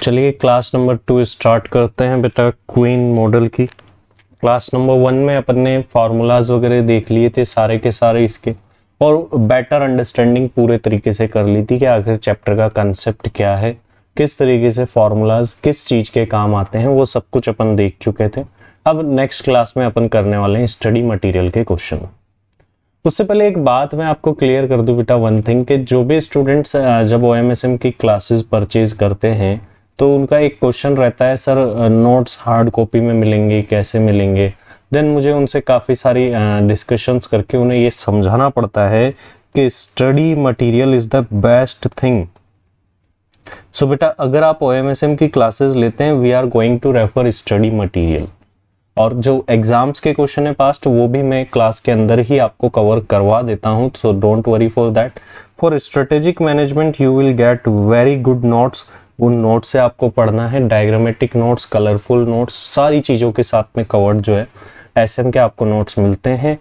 चलिए class number 2 start करते हैं बेटा क्वीन मॉडल की। क्लास नंबर 1 में अपन ने फार्मूलाज वगैरह देख लिए थे सारे के सारे इसके, और बेटर अंडरस्टैंडिंग पूरे तरीके से कर ली थी कि आखिर चैप्टर का कंसेप्ट क्या है, किस तरीके से फार्मूलाज किस चीज के काम आते हैं, वो सब कुछ अपन देख चुके थे। अब नेक्स्ट क्लास में अपन करने वाले हैं स्टडी मटेरियल के क्वेश्चन। उससे पहले एक बात मैं आपको क्लियर कर दूं बेटा, वन थिंग कि जो भी स्टूडेंट्स जब OMSM की क्लासेस परचेज करते हैं तो उनका एक क्वेश्चन रहता है, सर नोट्स हार्ड कॉपी में मिलेंगे, कैसे मिलेंगे। देन मुझे उनसे काफ़ी सारी डिस्कशंस करके उन्हें ये समझाना पड़ता है कि study material is the best thing. So बेटा अगर आप OMSM की क्लासेस लेते हैं, we are going to refer study material, और जो एग्जाम्स के क्वेश्चन है पास्ट वो भी मैं क्लास के अंदर ही आपको कवर करवा देता हूं, so don't worry for that. For strategic management you will get very good notes. उन नोट्स से आपको पढ़ना है, डायग्रामेटिक नोट्स, कलरफुल नोट्स, सारी चीज़ों के साथ में कवर्ड जो है SM के आपको नोट्स मिलते हैं।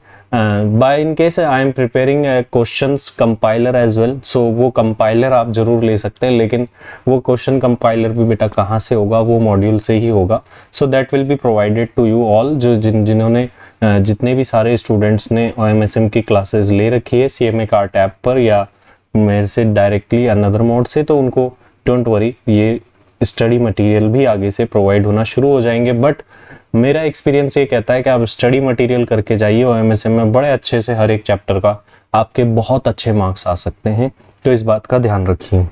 By in case I am preparing questions compiler as well, so वो कंपाइलर आप जरूर ले सकते हैं, लेकिन वो क्वेश्चन कंपाइलर भी बेटा कहाँ से होगा, वो मॉड्यूल से ही होगा। So that will be provided to you all, जो जिन्होंने जितने भी सारे स्टूडेंट्स ने OMSM की क्लासेस ले रखी है CMA कार्ट ऐप पर या मेरे से डायरेक्टली अनदर मोड से, तो उनको डोंट वरी, ये स्टडी मटेरियल भी आगे से प्रोवाइड होना शुरू हो जाएंगे। बट मेरा एक्सपीरियंस ये कहता है कि आप स्टडी मटेरियल करके जाइए OMSM में, बड़े अच्छे से हर एक चैप्टर का आपके बहुत अच्छे मार्क्स आ सकते हैं, तो इस बात का ध्यान रखिए।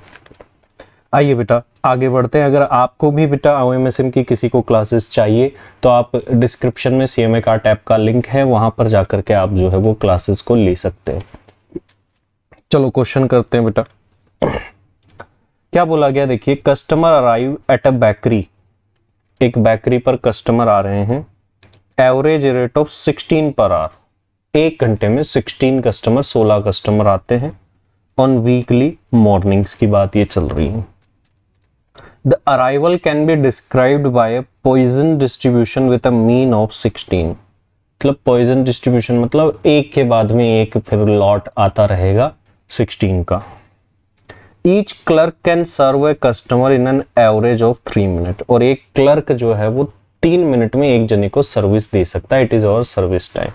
आइए बेटा आगे बढ़ते हैं। अगर आपको भी बेटा OMSM की किसी को क्लासेस चाहिए तो आप डिस्क्रिप्शन में CMA कार्ट ऐप का लिंक है, वहां पर जाकर के आप जो है वो क्लासेस को ले सकते हैं। चलो क्वेश्चन करते हैं बेटा। क्या बोला गया, देखिए customer arrive at a bakery. एक बेकरी पर कस्टमर आ रहे हैं, average rate of 16 per hour. एक घंटे में 16 कस्टमर 16 कस्टमर आते हैं। ऑन वीकली मॉर्निंग्स की बात ये चल रही है। The arrival can be described bye a Poisson distribution with a mean of 16। मतलब पॉइजन डिस्ट्रीब्यूशन मतलब एक के बाद में एक फिर लॉट आता रहेगा 16 का। Each clerk can serve a customer in an average of 3 minute. और एक क्लर्क जो है वो 3 मिनट में एक जने को सर्विस दे सकता है। It is our service time.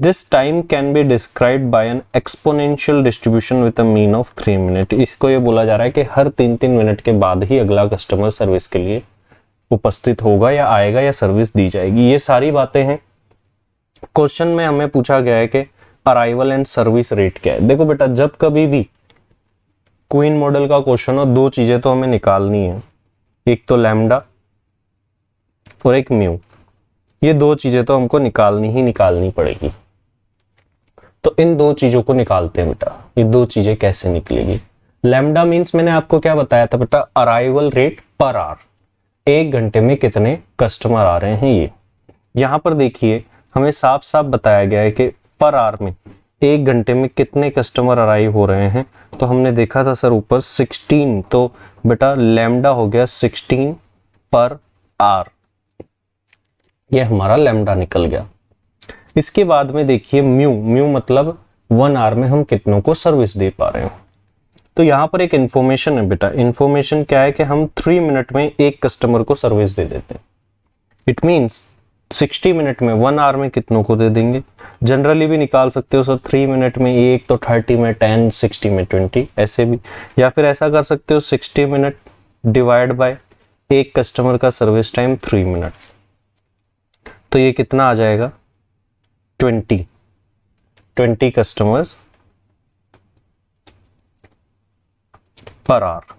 This time can be described by an exponential distribution with a mean of 3 minute. इसको ये बोला जा रहा है कि हर 3-3 मिनट के बाद ही अगला कस्टमर सर्विस के लिए उपस्थित होगा या आएगा या सर्विस दी जाएगी। ये सारी बातें हैं। क्वेश्चन में हमें पूछा गया है कि अराइवल एंड सर्विस रेट क्या है। देखो बेटा जब कभी भी क्वीन मॉडल का क्वेश्चन हो, दो चीजें तो हमें निकालनी है, एक तो लैम्डा और एक म्यू। ये दो चीजें तो हमको निकालनी पड़ेगी। तो इन दो चीजों को निकालते हैं बेटा। ये दो चीजें कैसे निकलेगी। लैम्डा मींस मैंने आपको क्या बताया था बेटा, अराइवल रेट पर आवर। एक घंटे में कितने कस्टमर आ रहे हैं। ये यहां पर देखिए हमें साफ साफ बताया गया है कि पर आवर में एक घंटे में कितने कस्टमर अराइव हो रहे हैं। तो हमने देखा था सर ऊपर 16, तो बेटा लैम्डा हो गया 16 पर आवर। ये हमारा लैम्डा निकल गया। इसके बाद में देखिए म्यू मतलब 1 आवर में हम कितनों को सर्विस दे पा रहे हैं। तो यहाँ पर एक इंफॉर्मेशन है बेटा। इंफॉर्मेशन क्या है कि हम 3 मिनट में एक कस्टमर को सर्विस दे देते हैं। इट मीन्स 60 मिनट में 1 आवर में कितनों को दे देंगे। जनरली भी निकाल सकते हो सर 3 मिनट में एक, तो 30 में 10, 60 में 20, ऐसे भी। या फिर ऐसा कर सकते हो 60 मिनट डिवाइड बाय एक कस्टमर का सर्विस टाइम 3 मिनट, तो ये कितना आ जाएगा 20 कस्टमर्स पर आवर।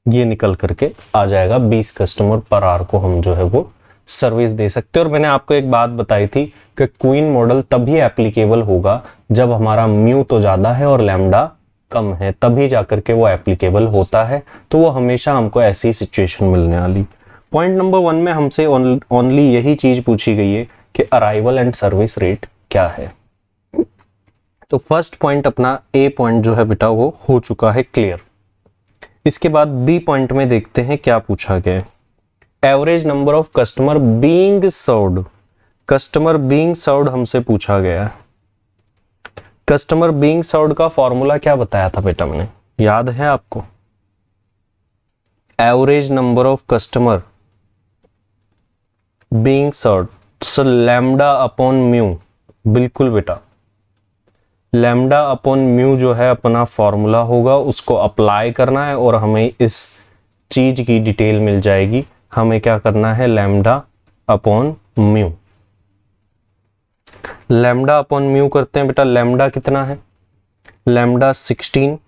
ये निकल करके आ जाएगा 20 कस्टमर पर आवर को हम जो है वो सर्विस दे सकते हैं। और मैंने आपको एक बात बताई थी कि क्वीन मॉडल तभी एप्लीकेबल होगा जब हमारा म्यू तो ज्यादा है और लैम्डा कम है, तभी जाकर के वो एप्लीकेबल होता है। तो वो हमेशा हमको ऐसी सिचुएशन मिलने वाली। पॉइंट नंबर 1 में हमसे ओनली यही चीज पूछी गई है कि अराइवल एंड सर्विस रेट क्या है। तो फर्स्ट पॉइंट अपना ए पॉइंट जो है बेटा वो हो चुका है क्लियर। इसके बाद बी पॉइंट में देखते हैं क्या पूछा गया है। Average number of customer being served. Customer being served हमसे पूछा गया है। कस्टमर बीइंग सर्व्ड का फॉर्मूला क्या बताया था बेटा मैंने, याद है आपको? Average number of customer being served, so lambda upon mu, बिल्कुल बेटा लैम्डा अपॉन म्यू जो है अपना फॉर्मूला होगा, उसको अप्लाई करना है और हमें इस चीज की डिटेल मिल जाएगी। हमें क्या करना है, lambda upon mu, lambda upon mu करते हैं बेटा। लैम्डा कितना है, लैम्डा 16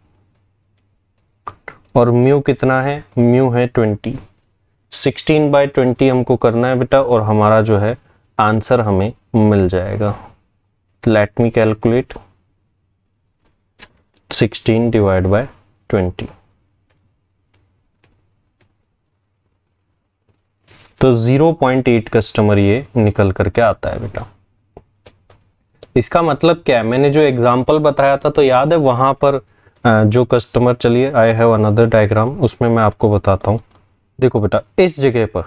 और म्यू कितना है, म्यू है 20। 16/20 हमको करना है बेटा और हमारा जो है आंसर हमें मिल जाएगा। लेट मी कैलकुलेट 16/20, तो 0.8 कस्टमर ये निकल करके आता है बेटा। इसका मतलब क्या है, मैंने जो एग्जांपल बताया था तो याद है वहां पर जो कस्टमर, चलिए आई हैव अनदर डायग्राम, उसमें मैं आपको बताता हूं। देखो बेटा इस जगह पर,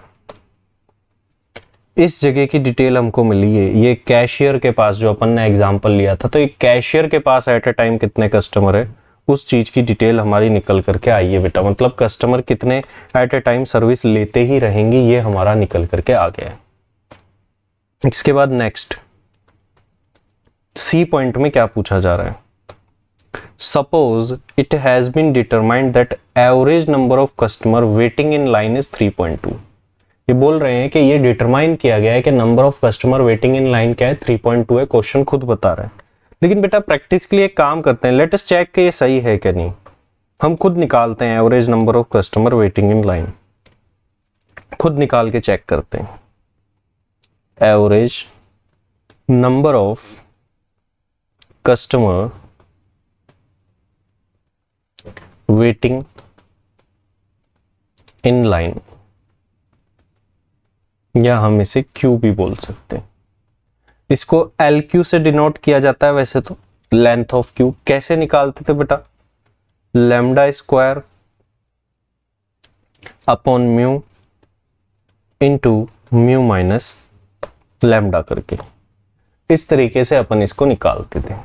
इस जगह की डिटेल हमको मिली है, ये कैशियर के पास जो अपन ने एग्जांपल लिया था, तो एक कैशियर के पास एट ए टाइम कितने कस्टमर है, उस चीज की डिटेल हमारी निकल करके आई है बेटा। मतलब कस्टमर कितने एट ए टाइम सर्विस लेते ही रहेंगे, ये हमारा निकल करके आ गया है। इसके बाद नेक्स्ट सी पॉइंट में क्या पूछा जा रहा है, suppose it has been determined that average number of customer waiting in line is 3.2। ये बोल रहे हैं कि ये डिटरमाइन किया गया है कि number of customer waiting in line क्या है, 3.2 है। क्वेश्चन खुद बता रहा है, लेकिन बेटा प्रैक्टिस के लिए एक काम करते हैं, लेट अस चेक कि ये सही है कि नहीं। हम खुद निकालते हैं average number of customer waiting in line, खुद निकाल के चेक करते हैं। Average number of customer waiting in line, या हम इसे क्यू भी बोल सकते हैं। इसको एल क्यू से डिनोट किया जाता है वैसे तो, लेंथ ऑफ क्यू। कैसे निकालते थे बेटा, lambda square upon mu into mu minus lambda करके, इस तरीके से अपन इसको निकालते थे।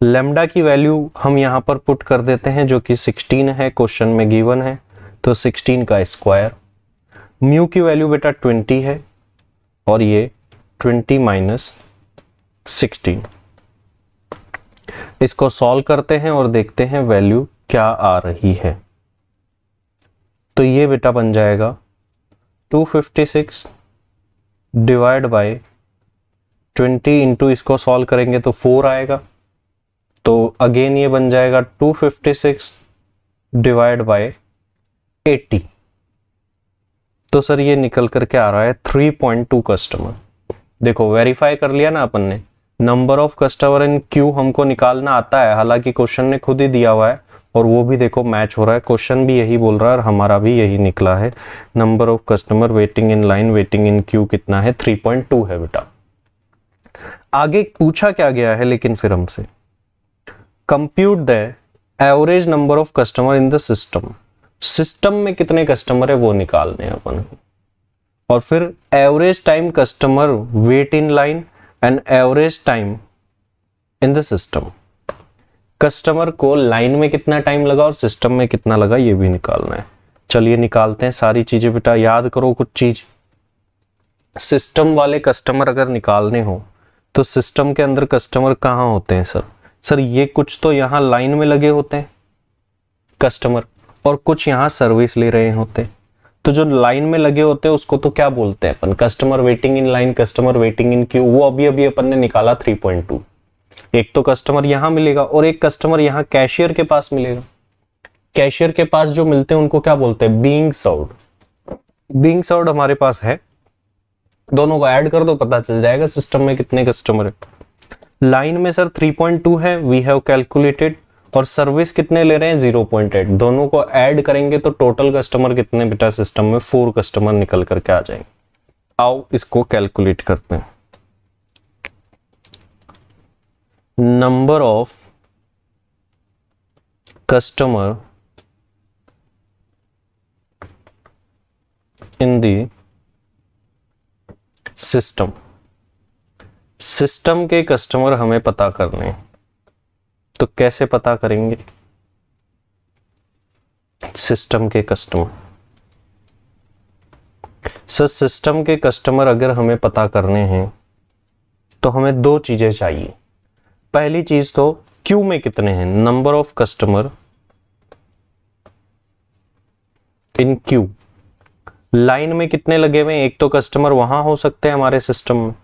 लैम्डा की वैल्यू हम यहां पर पुट कर देते हैं जो कि 16 है, क्वेश्चन में गिवन है, तो 16 का स्क्वायर। म्यू की वैल्यू बेटा 20 है और ये 20 माइनस 16। इसको सॉल्व करते हैं और देखते हैं वैल्यू क्या आ रही है। तो ये बेटा बन जाएगा 256 डिवाइड बाय 20 इंटू, इसको सॉल्व करेंगे तो 4 आएगा, तो अगेन ये बन जाएगा 256 डिवाइड बाय 80। तो सर ये निकल करके आ रहा है 3.2 कस्टमर। देखो वेरीफाई कर लिया ना अपन ने, number of customer in Q हमको निकालना आता है, हालांकि क्वेश्चन ने खुद ही दिया हुआ है और वो भी देखो मैच हो रहा है, क्वेश्चन भी यही बोल रहा है और हमारा भी यही निकला है। Number of customer waiting in line waiting in Q कितना है, 3.2 है बेटा। आगे पूछा क्या गया है लेकिन फिर हमसे, compute the average number of customer in the system. System में कितने कस्टमर है वो निकालने हैं अपन, और फिर average time customer wait in line and average time in the system. Customer को लाइन में कितना टाइम लगा और सिस्टम में कितना लगा ये भी निकालना है। चलिए निकालते हैं सारी चीजें बेटा, याद करो कुछ चीज। सिस्टम वाले कस्टमर अगर निकालने हो तो सिस्टम के अंदर कस्टमर कहाँ होते हैं सर? सर ये कुछ तो यहाँ लाइन में लगे होते हैं कस्टमर और कुछ यहाँ सर्विस ले रहे होते हैं। तो जो लाइन में लगे होते हैं उसको तो क्या बोलते हैं अपन, customer waiting in line, customer waiting in queue. वो अभी अभी अपन ने निकाला 3.2। एक तो कस्टमर यहाँ मिलेगा और एक कस्टमर यहाँ कैशियर के पास मिलेगा। कैशियर के पास जो मिलते हैं उनको क्या बोलते हैं, बीइंग सर्व्ड। बीइंग सर्व्ड हमारे पास है, दोनों को ऐड कर दो पता चल जाएगा सिस्टम में कितने कस्टमर है। लाइन में सर 3.2 है, वी हैव कैलकुलेटेड, और सर्विस कितने ले रहे हैं 0.8। दोनों को ऐड करेंगे तो टोटल कस्टमर कितने बेटा सिस्टम में 4 कस्टमर निकल करके आ जाएंगे। आओ इसको कैलकुलेट करते हैं। Number of customer in the system. System के कस्टमर हमें पता करने हैं, तो कैसे पता करेंगे सिस्टम के कस्टमर? सर सिस्टम के कस्टमर अगर हमें पता करने हैं तो हमें दो चीजें चाहिए। पहली चीज तो क्यू में कितने हैं, number of customer in Q, line में कितने लगे हुए हैं। एक तो कस्टमर वहां हो सकते हैं हमारे सिस्टम में,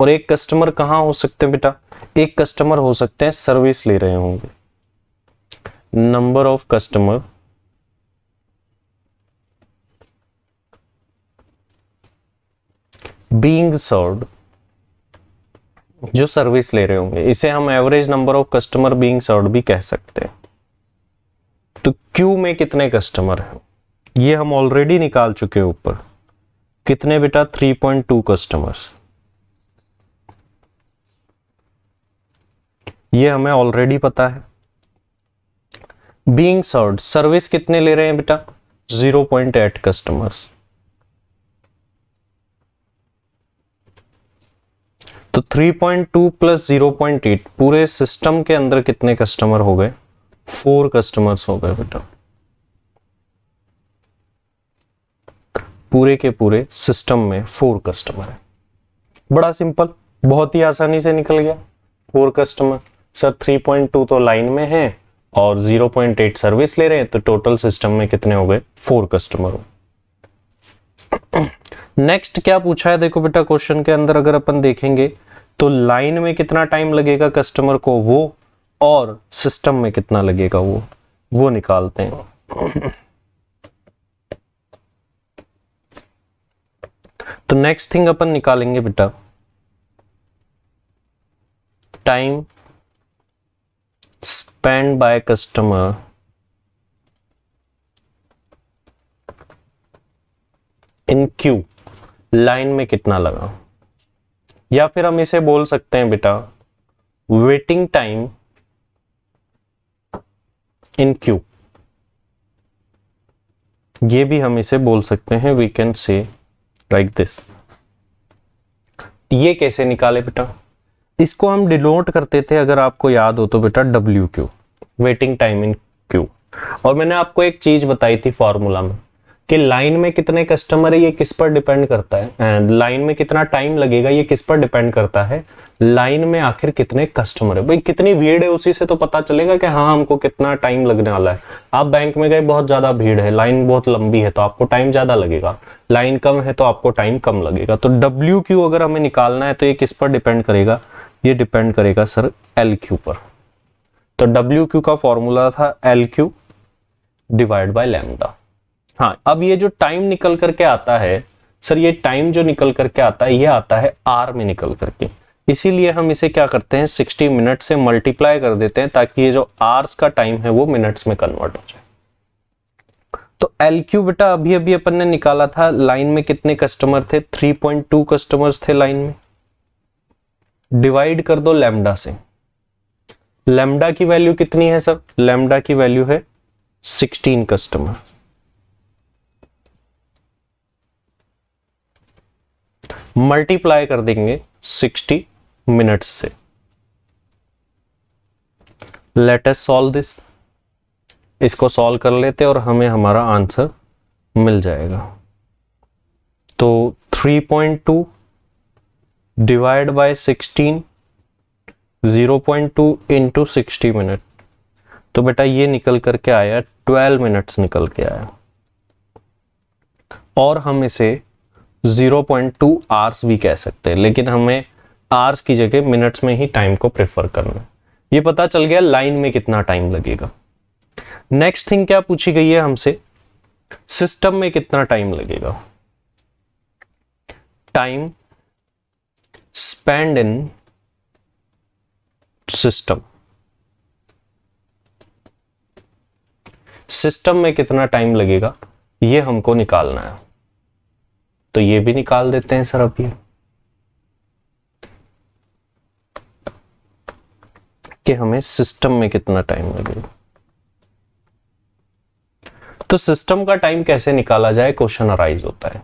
और एक कस्टमर कहां हो सकते हैं बेटा, एक कस्टमर हो सकते हैं सर्विस ले रहे होंगे। Number of customer being served, जो सर्विस ले रहे होंगे, इसे हम average number of customer being served भी कह सकते हैं। तो क्यू में कितने कस्टमर हैं ये हम ऑलरेडी निकाल चुके हैं ऊपर। कितने बेटा, 3.2 कस्टमर्स, ये हमें ऑलरेडी पता है। बीइंग सर्व्ड, सर्विस कितने ले रहे हैं बेटा, 0.8 कस्टमर्स। तो 3.2 प्लस 0.8, पूरे सिस्टम के अंदर कितने कस्टमर हो गए, 4 कस्टमर्स हो गए बेटा। पूरे के पूरे सिस्टम में 4 कस्टमर है। बड़ा सिंपल, बहुत ही आसानी से निकल गया। 4 कस्टमर, सर 3.2 तो लाइन में है और 0.8 सर्विस ले रहे हैं, तो टोटल सिस्टम में कितने हो गए, 4 कस्टमर हो। नेक्स्ट क्या पूछा है देखो बेटा क्वेश्चन के अंदर, अगर अपन देखेंगे तो लाइन में कितना टाइम लगेगा कस्टमर को वो, और सिस्टम में कितना लगेगा वो निकालते हैं। तो नेक्स्ट थिंग अपन निकालेंगे बेटा, time spend by customer in Q, line में कितना लगा, या फिर हम इसे बोल सकते हैं बेटा वेटिंग टाइम इन क्यू, ये भी हम इसे बोल सकते हैं। We can say like this. ये कैसे निकाले बेटा, इसको हम डिनोट करते थे अगर आपको याद हो तो बेटा W Q, waiting time in Q. और मैंने आपको एक चीज बताई थी फॉर्मूला में कि लाइन में कितने कस्टमर है ये किस पर डिपेंड करता है, एंड लाइन में कितना टाइम लगेगा ये किस पर डिपेंड करता है, लाइन में आखिर कितने कस्टमर है। भाई कितनी भीड़ है उसी से तो पता चलेगा कि हाँ हमको कितना टाइम लगने वाला है। आप बैंक में गए, बहुत ज्यादा भीड़ है, लाइन बहुत लंबी है, तो आपको टाइम ज्यादा लगेगा, लाइन कम है तो आपको टाइम कम लगेगा। तो डब्ल्यू क्यू अगर हमें निकालना है तो ये किस पर डिपेंड करेगा, ये डिपेंड करेगा सर एल क्यू पर। तो डब्ल्यू क्यू का फॉर्मूला था L Q divide by lambda. हाँ, अब ये जो टाइम निकल करके आता है सर, ये टाइम जो निकल करके आता है ये आता है आर में निकल करके, इसीलिए हम इसे क्या करते हैं 60 मिनट से मल्टीप्लाई कर देते हैं ताकि ये जो आवर्स का टाइम है वो मिनट्स में कन्वर्ट हो जाए। तो एल क्यू बेटा अभी अभी अपन ने निकाला था, लाइन में कितने कस्टमर थे, 3.2 कस्टमर्स थे लाइन में, डिवाइड कर दो लैम्डा से। लैम्डा की वैल्यू कितनी है सर, लैम्डा की वैल्यू है 16 कस्टमर। मल्टीप्लाई कर देंगे 60 मिनट्स से। लेट अस सॉल्व दिस, इसको सॉल्व कर लेते और हमें हमारा आंसर मिल जाएगा। तो 3.2 डिवाइड बाय 16, 0.2 इंटू 60 मिनट, तो बेटा ये निकल करके आया 12 मिनट्स निकल के आया, और हम इसे 0.2 आवर्स भी कह सकते हैं, लेकिन हमें आवर्स की जगह मिनट्स में ही टाइम को प्रेफर करना है। ये पता चल गया लाइन में कितना टाइम लगेगा। नेक्स्ट थिंग क्या पूछी गई है हमसे, सिस्टम में कितना टाइम लगेगा, टाइम स्पेंड इन सिस्टम, सिस्टम में कितना टाइम लगेगा ये हमको निकालना है। तो ये भी निकाल देते हैं सर अभी, कि हमें सिस्टम में कितना टाइम लगेगा। तो सिस्टम का टाइम कैसे निकाला जाए, क्वेश्चन अराइज होता है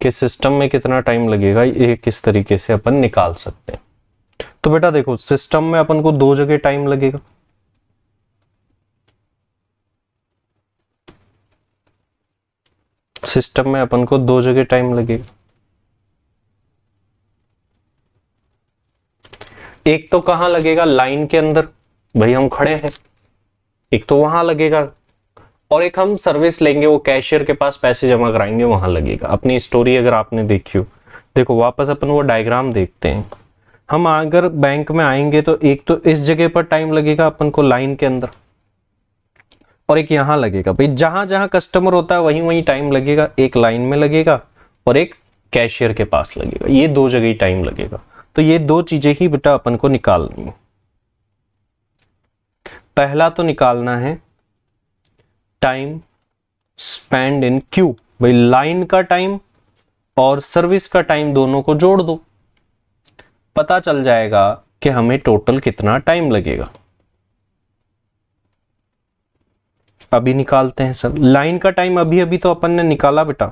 कि सिस्टम में कितना टाइम लगेगा, ये किस तरीके से अपन निकाल सकते हैं। तो बेटा देखो सिस्टम में अपन को दो जगह टाइम लगेगा, सिस्टम में अपन को दो जगह टाइम लगेगा। एक तो कहां लगेगा, लाइन के अंदर, भाई हम खड़े हैं, एक तो वहां लगेगा, और एक हम सर्विस लेंगे, वो कैशियर के पास पैसे जमा कराएंगे, वहां लगेगा। अपनी स्टोरी अगर आपने देखी हो, देखो वापस अपन वो डायग्राम देखते हैं। हम अगर बैंक में आएंगे तो एक तो इस जगह पर टाइम लगेगा अपन को लाइन के अंदर, और एक यहां लगेगा। भाई जहां जहां कस्टमर होता है वहीं वहीं टाइम लगेगा, एक लाइन में लगेगा और एक कैशियर के पास लगेगा, ये दो जगह ही टाइम लगेगा। तो ये दो चीजें ही बेटा अपन को निकालनी है। पहला तो निकालना है टाइम स्पेंड इन क्यू, भाई लाइन का टाइम और सर्विस का टाइम दोनों को जोड़ दो, पता चल जाएगा कि हमें टोटल कितना टाइम लगेगा। अभी निकालते हैं सर। लाइन का टाइम अभी अभी तो अपन ने निकाला बेटा,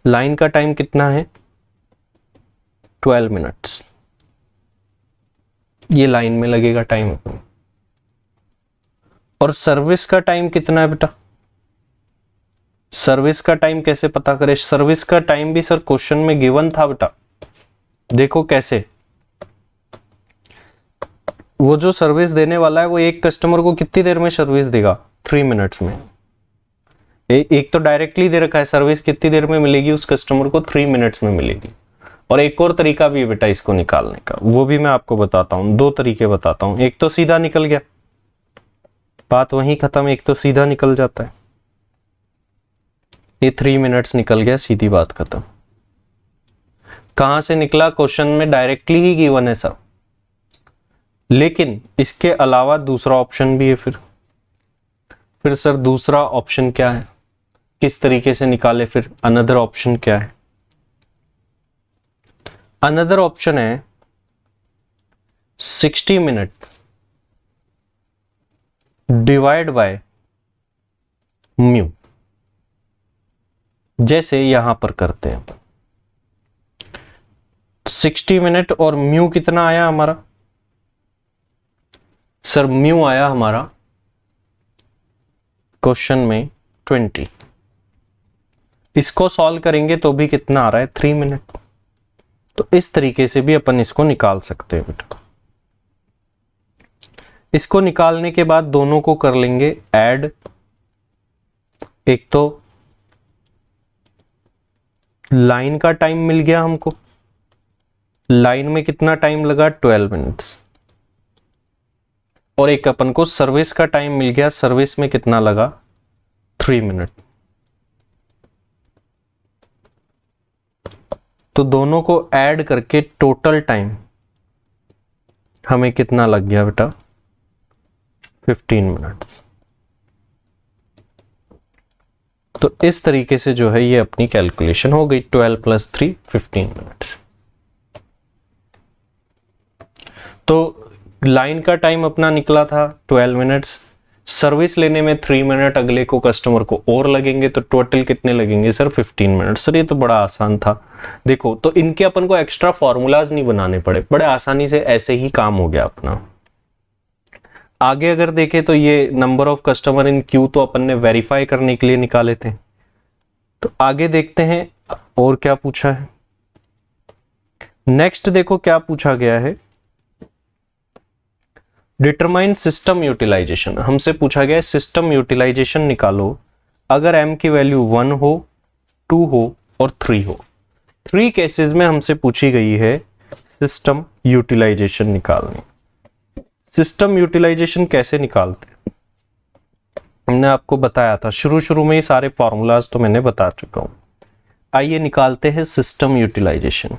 लाइन का टाइम कितना है 12 मिनट्स, ये लाइन में लगेगा टाइम अपन। और सर्विस का टाइम कितना है बेटा, सर्विस का टाइम कैसे पता करें, सर्विस का टाइम भी सर क्वेश्चन में गिवन था बेटा। देखो कैसे, वो जो सर्विस देने वाला है वो एक कस्टमर को कितनी देर में सर्विस देगा, 3 मिनट्स में। एक तो डायरेक्टली दे रखा है सर्विस कितनी देर में मिलेगी उस कस्टमर को, 3 मिनट्स में मिलेगी। और एक और तरीका भी है बेटा इसको निकालने का, वो भी मैं आपको बताता हूं, दो तरीके बताता हूं। एक तो सीधा निकल गया, बात वहीं खत्म, एक तो सीधा निकल जाता है, ये 3 मिनट्स निकल गया, सीधी बात खत्म। कहां से निकला, क्वेश्चन में डायरेक्टली ही गिवन है सर, लेकिन इसके अलावा दूसरा ऑप्शन भी है। फिर सर दूसरा ऑप्शन क्या है, किस तरीके से निकाले, फिर अनदर ऑप्शन क्या है। अनदर ऑप्शन है 60 मिनट डिवाइड बाय म्यू, जैसे यहां पर करते हैं। 60 मिनट और म्यू कितना आया हमारा सर, म्यू आया हमारा क्वेश्चन में 20। इसको सॉल्व करेंगे तो भी कितना आ रहा है 3 मिनट। तो इस तरीके से भी अपन इसको निकाल सकते हैं बेटा। इसको निकालने के बाद दोनों को कर लेंगे ऐड। एक तो लाइन का टाइम मिल गया हमको, लाइन में कितना टाइम लगा 12 मिनट्स, और एक अपन को सर्विस का टाइम मिल गया, सर्विस में कितना लगा 3 मिनट। तो दोनों को ऐड करके टोटल टाइम हमें कितना लग गया बेटा 15 मिनट्स। तो इस तरीके से जो है ये अपनी कैलकुलेशन हो गई, 12 + 3 15 मिनट्स। तो लाइन का टाइम अपना निकला था 12 मिनट्स, सर्विस लेने में 3 मिनट अगले को कस्टमर को और लगेंगे, तो टोटल कितने लगेंगे सर 15 मिनट। सर ये तो बड़ा आसान था। देखो तो इनके अपन को एक्स्ट्रा फॉर्मूलाज नहीं बनाने पड़े, बड़े आसानी से ऐसे ही काम हो गया अपना। आगे अगर देखें तो ये number of customer in Q तो अपन ने वेरीफाई करने के लिए निकाले थे। तो आगे देखते हैं और क्या पूछा है। नेक्स्ट देखो क्या पूछा गया है, डिटरमाइन सिस्टम यूटिलाइजेशन। हमसे पूछा गया है सिस्टम यूटिलाइजेशन निकालो अगर m की वैल्यू 1 हो, 2 हो और 3 हो। 3 केसेस में हमसे पूछी गई है सिस्टम यूटिलाइजेशन निकालनी। सिस्टम यूटिलाइजेशन कैसे निकालते हैं हमने आपको बताया था, शुरू में ही सारे फॉर्मूलाज तो मैंने बता चुका हूं। आइए निकालते हैं सिस्टम यूटिलाइजेशन।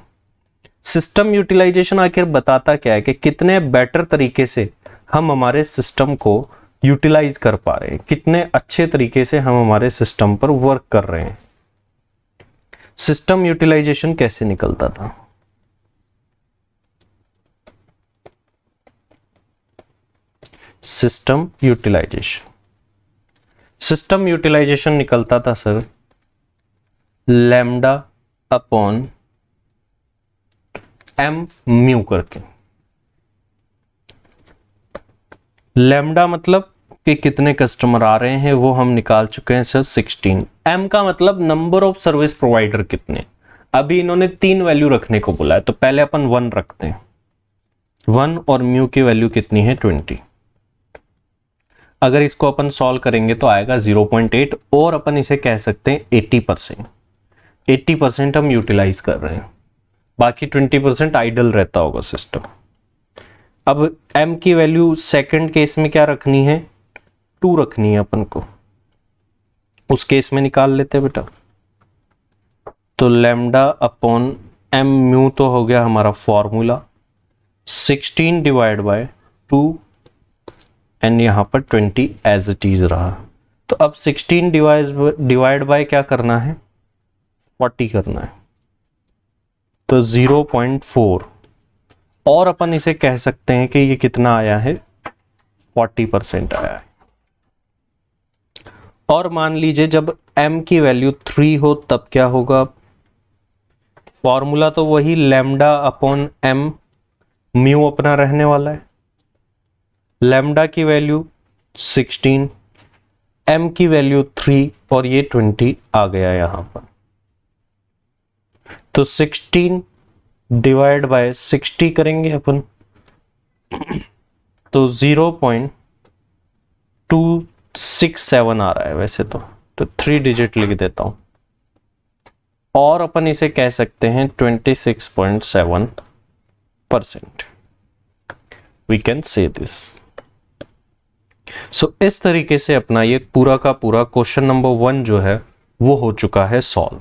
सिस्टम यूटिलाइजेशन आखिर बताता क्या है कि कितने बेटर तरीके से हम हमारे सिस्टम को यूटिलाइज कर पा रहे हैं, कितने अच्छे तरीके से हम हमारे सिस्टम पर वर्क कर रहे हैं। सिस्टम यूटिलाइजेशन कैसे निकलता था, सिस्टम यूटिलाइजेशन निकलता था sir lambda upon m mu करके। लैम्डा मतलब कि कितने कस्टमर आ रहे हैं वो हम निकाल चुके हैं सर 16। m का मतलब नंबर ऑफ सर्विस प्रोवाइडर कितने, अभी इन्होंने 3 वैल्यू रखने को बोला है तो पहले अपन 1 रखते हैं, 1 और म्यू की वैल्यू कितनी है 20। अगर इसको अपन सॉल्व करेंगे तो आएगा 0.8 और अपन इसे कह सकते हैं 80%। 80% हम यूटिलाइज कर रहे हैं, बाकी 20% आइडल रहता होगा सिस्टम। अब m की वैल्यू सेकंड केस में क्या रखनी है, 2 रखनी है अपन को, उस केस में निकाल लेते हैं बेटा। तो लैम्डा अपॉन m म्यू तो हो गया हमारा फॉर्मूला 16 डिवाइड बाय 2 एंड यहां पर 20 एज इट इज रहा। तो अब 16 डिवाइड बाय क्या करना है, 40 करना है, तो 0.4 और अपन इसे कह सकते हैं कि ये कितना आया है 40% आया है। और मान लीजिए जब m की वैल्यू 3 हो तब क्या होगा, फॉर्मूला तो वही लैम्डा अपॉन m, म्यू अपना रहने वाला है, लैम्डा की वैल्यू 16, m की वैल्यू 3 और ये 20 आ गया यहां पर। तो 16 डिवाइड बाय 60 करेंगे अपन तो 0.267 आ रहा है वैसे तो 3 डिजिट लिख देता हूं और अपन इसे कह सकते हैं 26.7%। We can say this. So इस तरीके से अपना ये पूरा का पूरा क्वेश्चन नंबर 1 जो है वो हो चुका है सॉल्व।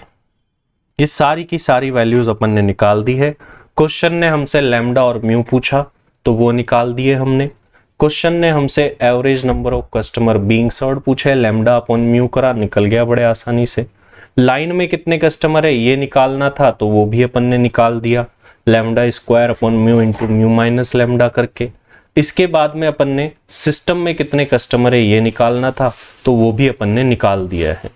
ये सारी की सारी वैल्यूज अपन ने निकाल दी है। क्वेश्चन ने हमसे लैम्डा और म्यू पूछा तो वो निकाल दिए हमने। क्वेश्चन ने हमसे average number of customer being served पूछे, लैम्डा अपॉन म्यू करा, निकल गया बड़े आसानी से। लाइन में कितने कस्टमर है ये निकालना था तो वो भी अपन ने निकाल दिया, lambda square upon mu into mu minus lambda करके। इसके बाद में अपन ने सिस्टम में कितने कस्टमर है ये निकालना था तो वो भी अपन ने निकाल दिया है।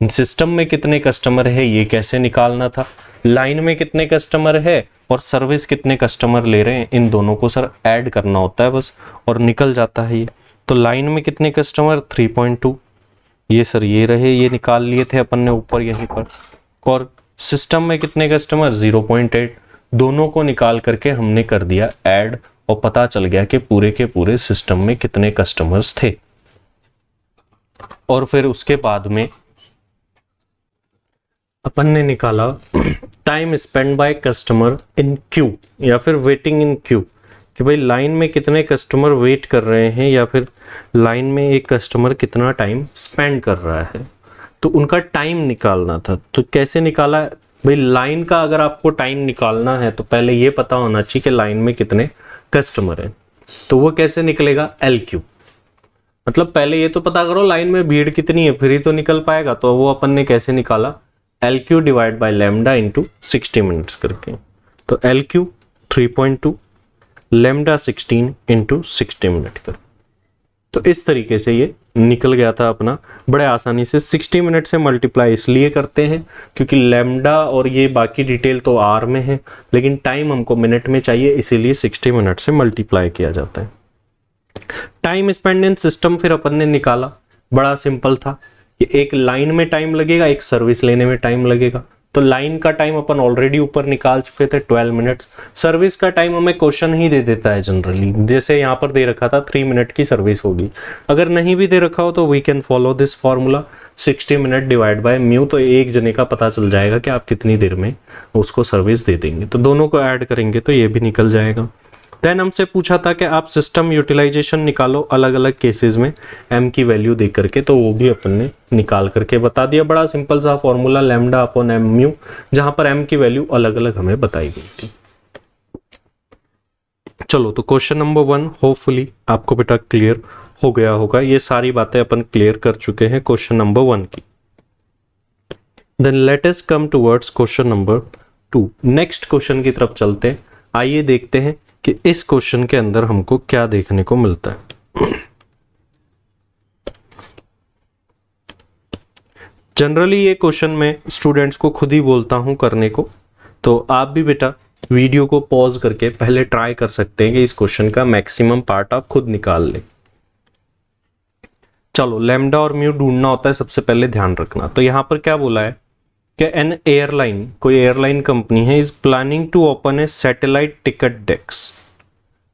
सिस्टम में कितने कस्टमर है ये कैसे निकालना था, लाइन में कितने कस्टमर है और सर्विस कितने कस्टमर ले रहे हैं, इन दोनों को सर ऐड करना होता है बस और निकल जाता है ये। तो लाइन में कितने कस्टमर 3.2, ये सर ये रहे, ये निकाल लिए थे अपन ने ऊपर यहीं पर। और सिस्टम में कितने कस्टमर 0.8, दोनों को निकाल करके हमने कर दिया ऐड और पता चल गया कि पूरे के पूरे सिस्टम में कितने कस्टमर्स थे। और फिर उसके बाद में अपन ने निकाला time spend by customer in Q या फिर वेटिंग इन क्यू, कि भाई लाइन में कितने कस्टमर वेट कर रहे हैं या फिर लाइन में एक कस्टमर कितना टाइम स्पेंड कर रहा है, तो उनका टाइम निकालना था। तो कैसे निकाला भाई, लाइन का अगर आपको टाइम निकालना है तो पहले ये पता होना चाहिए कि लाइन में कितने कस्टमर हैं। तो वो कैसे निकलेगा, एल क्यू, मतलब पहले ये तो पता करो लाइन में भीड़ कितनी है फिर ही तो निकल पाएगा। तो वो अपन ने कैसे निकाला, L Q divide by lambda into 60 minutes करके। तो L Q 3.2, lambda 16 into 60 minute कर। तो इस तरीके से ये निकल गया था अपना बड़े आसानी से। 60 मिनट से मल्टीप्लाई इसलिए करते हैं क्योंकि लैम्डा और ये बाकी डिटेल तो आर में है लेकिन टाइम हमको मिनट में चाहिए, इसीलिए 60 मिनट से मल्टीप्लाई किया जाता है। टाइम स्पेंड इन सिस्टम फिर अपन ने निकाला, बड़ा सिंपल था कि एक लाइन में टाइम लगेगा, एक सर्विस लेने में टाइम लगेगा। तो लाइन का टाइम अपन ऑलरेडी ऊपर निकाल चुके थे 12 मिनट्स। सर्विस का टाइम हमें क्वेश्चन ही दे देता है जनरली, जैसे यहाँ पर दे रखा था 3 मिनट की सर्विस होगी। अगर नहीं भी दे रखा हो तो we can follow this formula 60 minute divide by mu, तो एक जने का पता चल जाएगा कि आप कितनी देर में उसको सर्विस दे देंगे। तो दोनों को ऐड करेंगे तो ये भी निकल जाएगा। देन हमसे पूछा था कि आप सिस्टम यूटिलाइजेशन निकालो अलग अलग केसेस में m की वैल्यू दे करके, तो वो भी अपन ने निकाल करके बता दिया। बड़ा सिंपल सा formula lambda upon m mu, जहां पर m की वैल्यू अलग अलग हमें बताई गई थी। चलो तो क्वेश्चन नंबर 1 होपफुली आपको बेटा क्लियर हो गया होगा। ये सारी बातें अपन क्लियर कर चुके हैं क्वेश्चन नंबर 1 की। Then let us come towards question number 2। Next question की तरफ चलते हैं। आइए देखते हैं कि इस क्वेश्चन के अंदर हमको क्या देखने को मिलता है। जनरली ये क्वेश्चन मैं स्टूडेंट्स को खुद ही बोलता हूं करने को, तो आप भी बेटा वीडियो को पॉज करके पहले ट्राई कर सकते हैं कि इस क्वेश्चन का मैक्सिमम पार्ट आप खुद निकाल लें। चलो लैम्डा और म्यू ढूंढना होता है, सबसे पहले ध्यान रखना। तो यहां पर क्या बोला है कि एन एयरलाइन, कोई एयरलाइन कंपनी है, is planning to open a satellite ticket desk.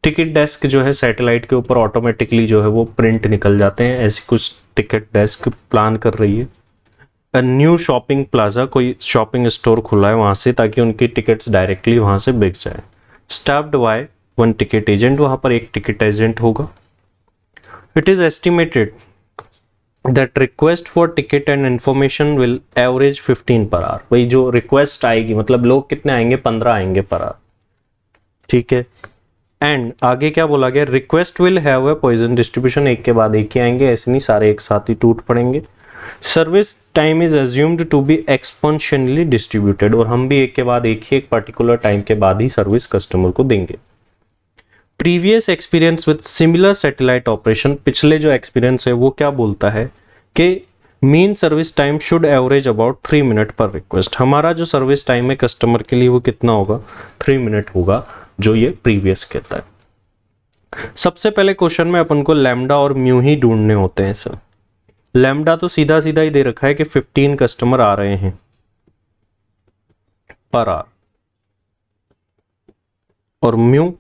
Ticket desk जो है सैटेलाइट के ऊपर ऑटोमेटिकली जो है वो प्रिंट निकल जाते हैं, ऐसी कुछ टिकट डेस्क प्लान कर रही है। अ न्यू शॉपिंग प्लाजा, कोई शॉपिंग स्टोर खुला है वहां से, ताकि उनकी टिकट्स डायरेक्टली वहां से बिक जाए। Staffed by one ticket agent, वहां पर एक टिकट एजेंट होगा। It is estimated that request for ticket and information will average 15 per hour. वही जो रिक्वेस्ट आएगी, मतलब लोग कितने आएंगे, 15 आएंगे पर आवर, ठीक है। एंड आगे क्या बोला गया, request will have a Poisson distribution, एक के बाद एक ही आएंगे, ऐसे नहीं सारे एक साथ ही टूट पड़ेंगे। Service time is assumed to be exponentially distributed, और हम भी एक के बाद एक ही एक पर्टिकुलर टाइम के बाद ही सर्विस कस्टमर को देंगे। Previous experience with similar satellite operation, पिछले जो एक्सपीरियंस है वो क्या बोलता है कि mean service time should average about 3 minute पर रिक्वेस्ट। हमारा जो सर्विस टाइम है कस्टमर के लिए वो कितना होगा, 3 मिनट होगा, जो ये प्रीवियस कहता है। सबसे पहले क्वेश्चन में अपन को लैम्डा और म्यू ही ढूंढने होते हैं सर। लैम्डा तो सीधा सीधा ही दे रखा है कि 15 कस्टमर आ रहे हैं पर आवर, और म्यू,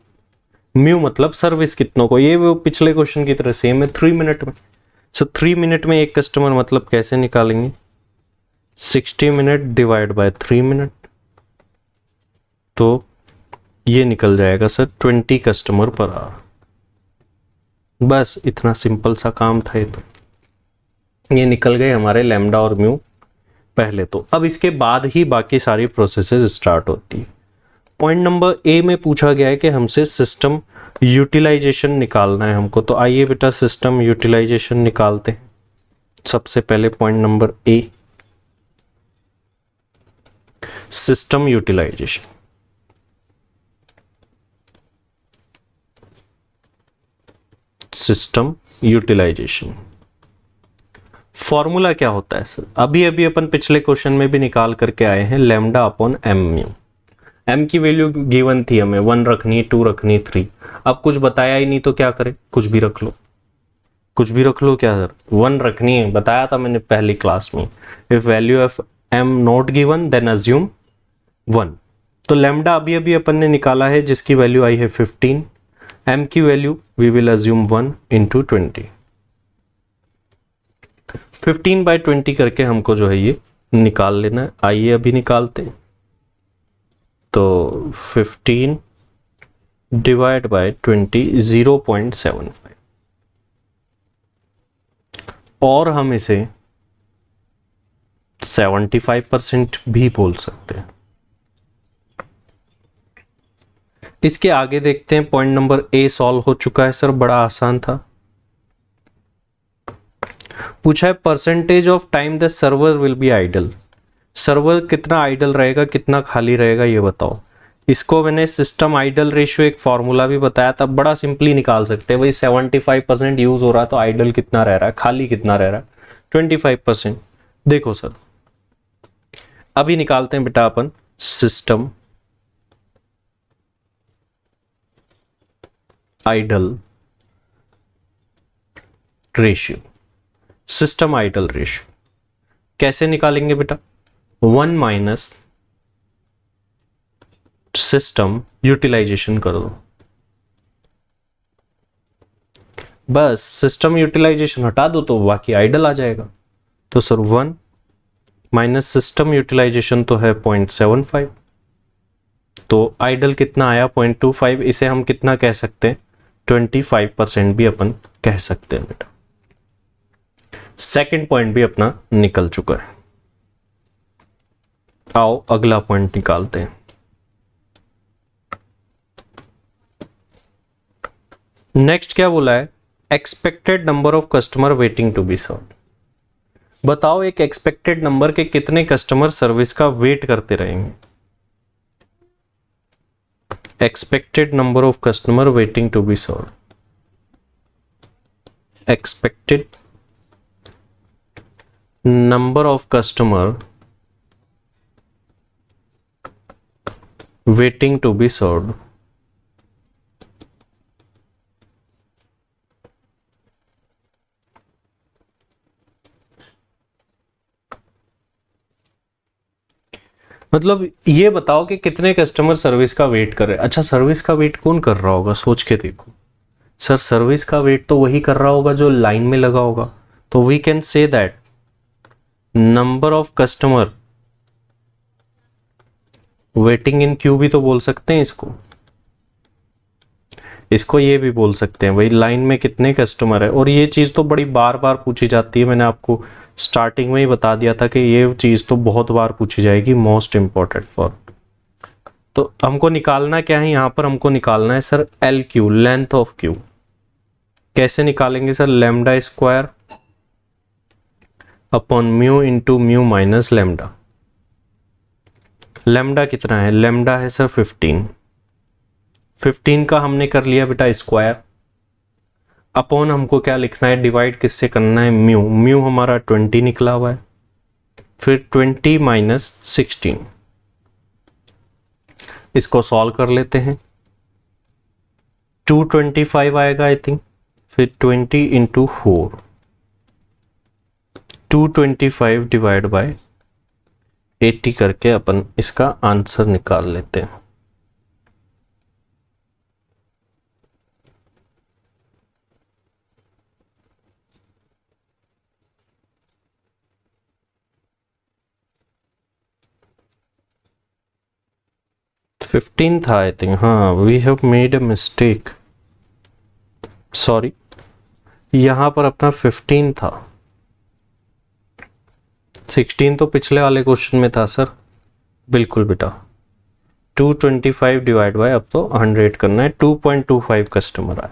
म्यू मतलब सर्विस कितनों को, ये वो पिछले क्वेश्चन की तरह सेम है, 3 मिनट में। सो 3 मिनट में एक कस्टमर, मतलब कैसे निकालेंगे, 60 मिनट डिवाइड बाय 3 मिनट, तो ये निकल जाएगा सर 20 कस्टमर पर आवर। बस इतना सिंपल सा काम था ये। तो ये निकल गए हमारे लैम्डा और म्यू पहले। तो अब इसके बाद ही बाकी सारी प्रोसेसेस स्टार्ट होती है। पॉइंट नंबर ए में पूछा गया है कि हमसे सिस्टम यूटिलाइजेशन निकालना है हमको, तो आइए बेटा सिस्टम यूटिलाइजेशन निकालते हैं। सबसे पहले point number A, system utilization. System utilization formula क्या होता है सर, अभी अभी अपन पिछले क्वेश्चन में भी निकाल करके आए हैं, lambda upon M mu. M की वैल्यू गिवन थी हमें, 1 रखनी, 2 रखनी, 3। अब कुछ बताया ही नहीं तो क्या करें, कुछ भी रख लो, कुछ भी रख लो। क्या सर, 1 रखनी है, बताया था मैंने पहली क्लास में। If value of M not given then assume 1। तो लैम्डा अभी अभी अपन ने निकाला है जिसकी वैल्यू आई है 15। एम की value we will assume 1 into 20। 15/20 करके हमको जो है ये निकाल लेना है। आइए अभी निकालते हैं। तो 15 डिवाइड बाय 20 0.75, और हम इसे 75% भी बोल सकते हैं। इसके आगे देखते हैं। पॉइंट नंबर ए सॉल्व हो चुका है सर, बड़ा आसान था। पूछा है percentage of time the server will be idle. Server कितना आइडल रहेगा, कितना खाली रहेगा, ये बताओ। इसको मैंने सिस्टम आइडल रेशियो एक फॉर्मूला भी बताया था, बड़ा सिंपली निकाल सकते हैं। भाई 75% यूज हो रहा है तो आइडल कितना रह रहा है, खाली कितना रह रहा है, 25%। देखो सर अभी निकालते हैं बेटा अपन system idle ratio. System idle ratio कैसे निकालेंगे बेटा, 1 माइनस सिस्टम यूटिलाइजेशन कर दो। बस सिस्टम यूटिलाइजेशन हटा दो तो बाकी आइडल आ जाएगा। तो सर 1 माइनस सिस्टम यूटिलाइजेशन तो है 0.75, तो आइडल कितना आया 0.25। इसे हम कितना कह सकते हैं, 25% भी अपन कह सकते हैं बेटा। सेकंड पॉइंट भी अपना निकल चुका है। आओ अगला पॉइंट निकालते हैं। नेक्स्ट क्या बोला है, expected number of customer waiting to be served. बताओ एक एक्सपेक्टेड नंबर के कितने कस्टमर सर्विस का वेट करते रहेंगे। Expected number of customer waiting to be served, expected number of customer waiting to be served। मतलब ये बताओ कि कितने कस्टमर सर्विस का वेट कर रहे हैं। अच्छा, सर्विस का वेट कौन कर रहा होगा, सोच के देखो। सर सर्विस का वेट तो वही कर रहा होगा जो लाइन में लगा होगा। तो we can say that number of customer waiting in queue भी तो बोल सकते हैं इसको। इसको ये भी बोल सकते हैं भाई लाइन में कितने कस्टमर है। और ये चीज़ तो बड़ी बार बार पूछी जाती है, मैंने आपको स्टार्टिंग में ही बता दिया था कि ये चीज़ तो बहुत बार पूछी जाएगी, मोस्ट इंपॉर्टेंट फॉर। तो हमको निकालना क्या है यहाँ पर, हमको निकालना है sir L Q, length of Q. कैसे निकालेंगे sir, lambda square upon mu into mu minus lambda. Lambda कितना है, लेमडा है सर 15। 15 का हमने कर लिया बेटा स्क्वायर, अपॉन हमको क्या लिखना है, डिवाइड किससे करना है, म्यू। म्यू हमारा 20 निकला हुआ है, फिर 20 माइनस 16। इसको सॉल्व कर लेते हैं, 225 आएगा आई थिंक, फिर 20 इंटू 4, 225 डिवाइड बाय 80 करके अपन इसका आंसर निकाल लेते हैं। फिफ्टीन था आई थिंक, हाँ we have made a mistake, sorry, यहां पर अपना 15 था, 16 तो पिछले वाले क्वेश्चन में था सर। बिल्कुल बेटा, 225 डिवाइड बाय, अब तो 100 करना है, 2.25 कस्टमर आए।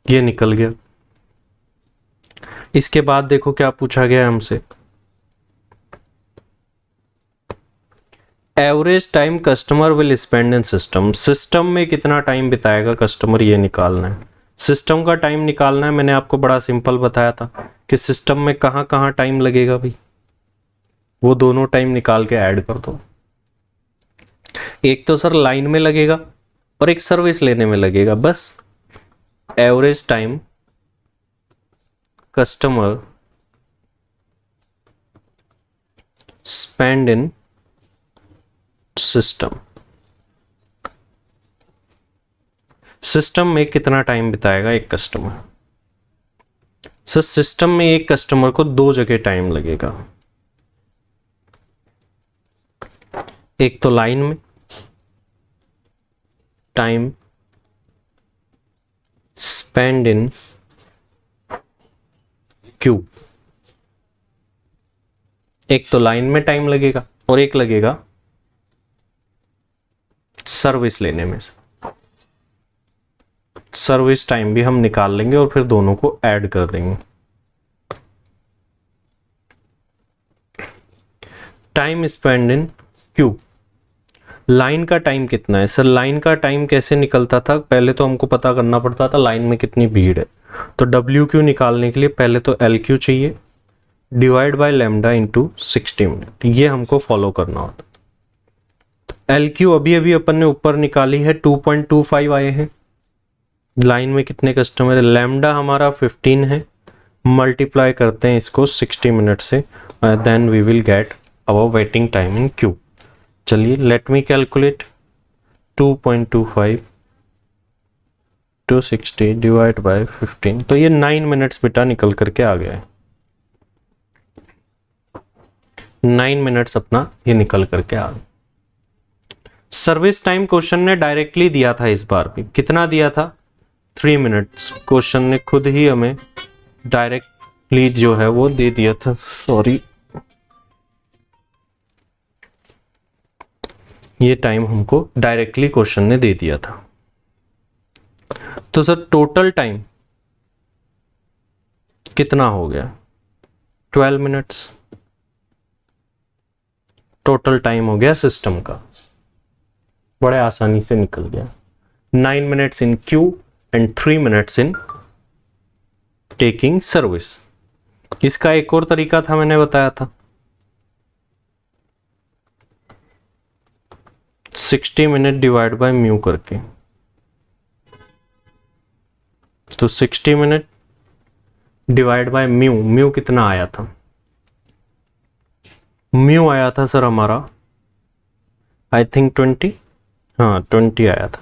ये निकल गया। इसके बाद देखो क्या पूछा गया हमसे, average time customer will spend in system. System में कितना टाइम बिताएगा कस्टमर, ये निकालना है। सिस्टम का टाइम निकालना है, मैंने आपको बड़ा सिंपल बताया था कि सिस्टम में कहां कहां टाइम लगेगा भाई, वो दोनों टाइम निकाल के ऐड कर दो। एक तो सर लाइन में लगेगा और एक सर्विस लेने में लगेगा, बस। एवरेज टाइम कस्टमर स्पेंड इन सिस्टम, सिस्टम में कितना टाइम बिताएगा एक कस्टमर। सर सिस्टम में एक कस्टमर को दो जगह टाइम लगेगा, एक तो लाइन में टाइम स्पेंड इन क्यू, एक तो लाइन में टाइम लगेगा और एक लगेगा सर्विस लेने में। सर्विस टाइम भी हम निकाल लेंगे और फिर दोनों को ऐड कर देंगे। टाइम स्पेंड इन क्यू, लाइन का टाइम कितना है सर, लाइन का टाइम कैसे निकलता था, पहले तो हमको पता करना पड़ता था लाइन में कितनी भीड़ है। तो डब्ल्यू क्यू निकालने के लिए पहले तो एल क्यू चाहिए, divide by lambda into 60 minute, ये हमको फॉलो करना होता। एल क्यू अभी अभी अपन ने ऊपर निकाली है, 2.25 आए हैं। लाइन में कितने कस्टमर है, लैम्डा हमारा 15 है, मल्टीप्लाई करते हैं इसको 60 मिनट से, then we will get our waiting time in queue. चलिए let me calculate, 2.25 to 60 divide by 15, तो ये 9 मिनट्स बेटा निकल करके आ गया है। 9 मिनट्स अपना ये निकल करके आ गया। सर्विस टाइम क्वेश्चन ने डायरेक्टली दिया था, इस बार भी कितना दिया था, 3 मिनट्स। क्वेश्चन ने खुद ही हमें डायरेक्टली जो है वो दे दिया था, सॉरी, ये टाइम हमको डायरेक्टली क्वेश्चन ने दे दिया था। तो सर टोटल टाइम कितना हो गया, 12 मिनट्स टोटल टाइम हो गया सिस्टम का, बड़े आसानी से निकल गया। 9 minutes in Q and 3 minutes in taking service. इसका एक और तरीका था, मैंने बताया था, 60 मिनट डिवाइड बाय म्यू करके, तो 60 minute divide by mu, mu कितना आया था, म्यू आया था सर हमारा आई थिंक 20, हाँ 20 आया था,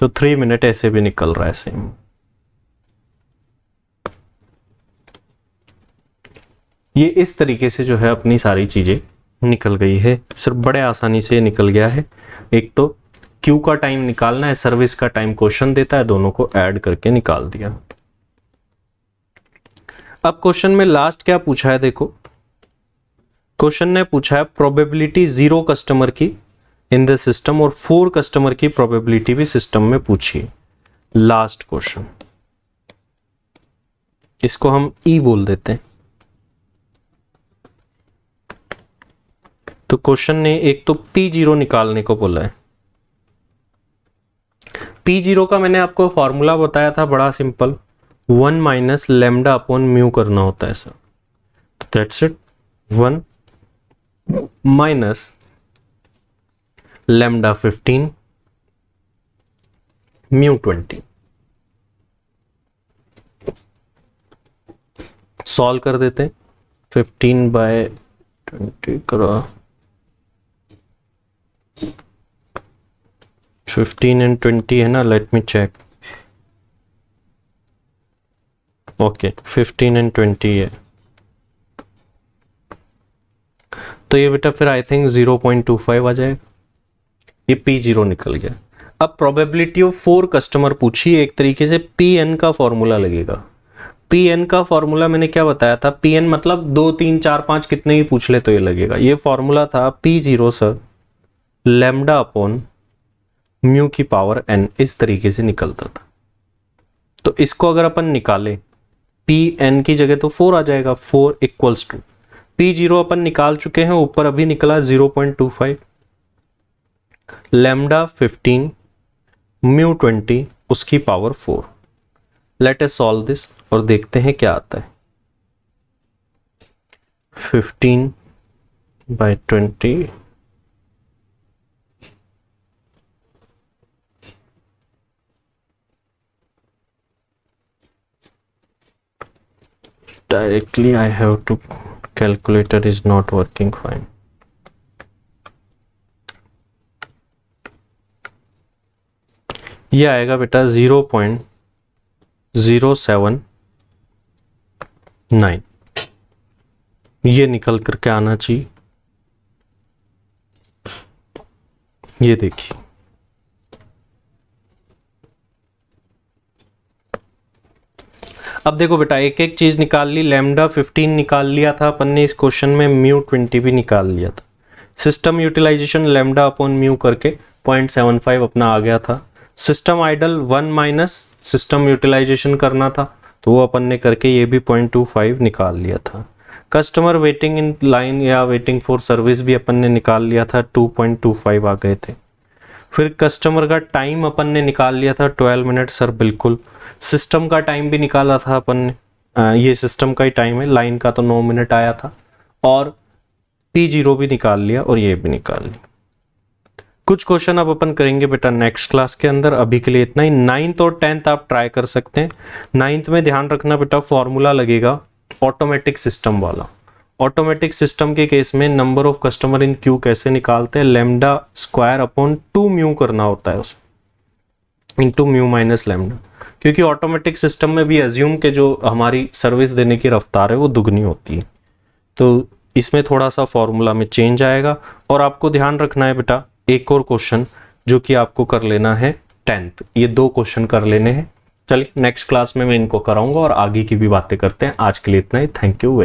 तो 3 मिनट ऐसे भी निकल रहा है सेम। ये इस तरीके से जो है अपनी सारी चीजें निकल गई है सर, बड़े आसानी से निकल गया है। एक तो क्यू का टाइम निकालना है, सर्विस का टाइम क्वेश्चन देता है, दोनों को ऐड करके निकाल दिया। अब क्वेश्चन में लास्ट क्या पूछा है, देखो क्वेश्चन ने पूछा है प्रोबेबिलिटी 0 कस्टमर की इन द सिस्टम और 4 कस्टमर की प्रोबेबिलिटी भी सिस्टम में पूछी है। लास्ट क्वेश्चन, इसको हम ई बोल देते हैं। तो क्वेश्चन ने एक तो P0 निकालने को बोला है। P0 का मैंने आपको फॉर्मूला बताया था, बड़ा simple, 1 minus lambda upon mu करना होता है sir, that's it. 1 minus lambda 15 mu 20। Solve कर देते हैं, 15 बाय 20 करो, 15 एंड 20 है ना, let me check, okay 15 and 20 है, तो ये बेटा फिर आई थिंक 0.25 आ जाएगा, ये P0 निकल गया। अब प्रोबेबिलिटी ऑफ 4 कस्टमर पूछी, एक तरीके से Pn का फॉर्मूला लगेगा। Pn का फॉर्मूला मैंने क्या बताया था, Pn मतलब 2 3 4 5 कितने ही पूछ ले तो ये लगेगा। ये फॉर्मूला था P0 sir lambda upon mu की पावर n, इस तरीके से निकलता था। तो इसको अगर अपन निकाले, Pn की जगह तो 4 आ जाएगा, 4 इक्वल्स टू P0 अपन निकाल चुके हैं, ऊपर अभी निकला 0.25, लैम्डा 15 म्यू 20 उसकी power 4। Let us solve this और देखते हैं क्या आता है। 15 bye 20 directly I have to, calculator is not working fine. ये आएगा बेटा 0.079, ये निकल करके आना चाहिए। ये देखिए, अब देखो बेटा एक एक चीज निकाल ली, लैम्डा 15 निकाल लिया था अपन ने इस क्वेश्चन में, म्यू 20 भी निकाल लिया था। System utilization lambda upon mu करके 0.75 अपना आ गया था। System idle 1 minus system utilization करना था, तो वो अपन ने करके ये भी 0.25 निकाल लिया था। कस्टमर वेटिंग इन लाइन या वेटिंग फॉर सर्विस भी अपन ने निकाल लिया था, 2.25 आ गए थे। फिर कस्टमर का टाइम अपन ने निकाल लिया था 12 मिनट सर, बिल्कुल। सिस्टम का टाइम भी निकाला था अपन ने, ये सिस्टम का ही टाइम है, लाइन का तो 9 मिनट आया था, और P0 भी निकाल लिया और ये भी निकाल लिया। कुछ क्वेश्चन अब अपन करेंगे बेटा नेक्स्ट क्लास के अंदर, अभी के लिए इतना ही। 9th और 10th आप ट्राई कर सकते हैं। 9th में ध्यान रखना बेटा फॉर्मूला लगेगा ऑटोमेटिक सिस्टम वाला। ऑटोमेटिक सिस्टम के केस में number of customer in Q कैसे निकालते हैं, लैम्डा स्क्वायर अपॉन 2 म्यू करना होता है उसमें, इंटू म्यू माइनस लैम्डा, क्योंकि ऑटोमेटिक सिस्टम में भी एज्यूम के जो हमारी सर्विस देने की रफ्तार है वो दुगनी होती है, तो इसमें थोड़ा सा फॉर्मूला में चेंज आएगा। और आपको ध्यान रखना है बेटा एक और क्वेश्चन जो कि आपको कर लेना है 10th, ये 2 क्वेश्चन कर लेने हैं। चलिए नेक्स्ट क्लास में मैं इनको कराऊंगा और आगे की भी बातें करते हैं। आज के लिए इतना ही, थैंक यू वेरी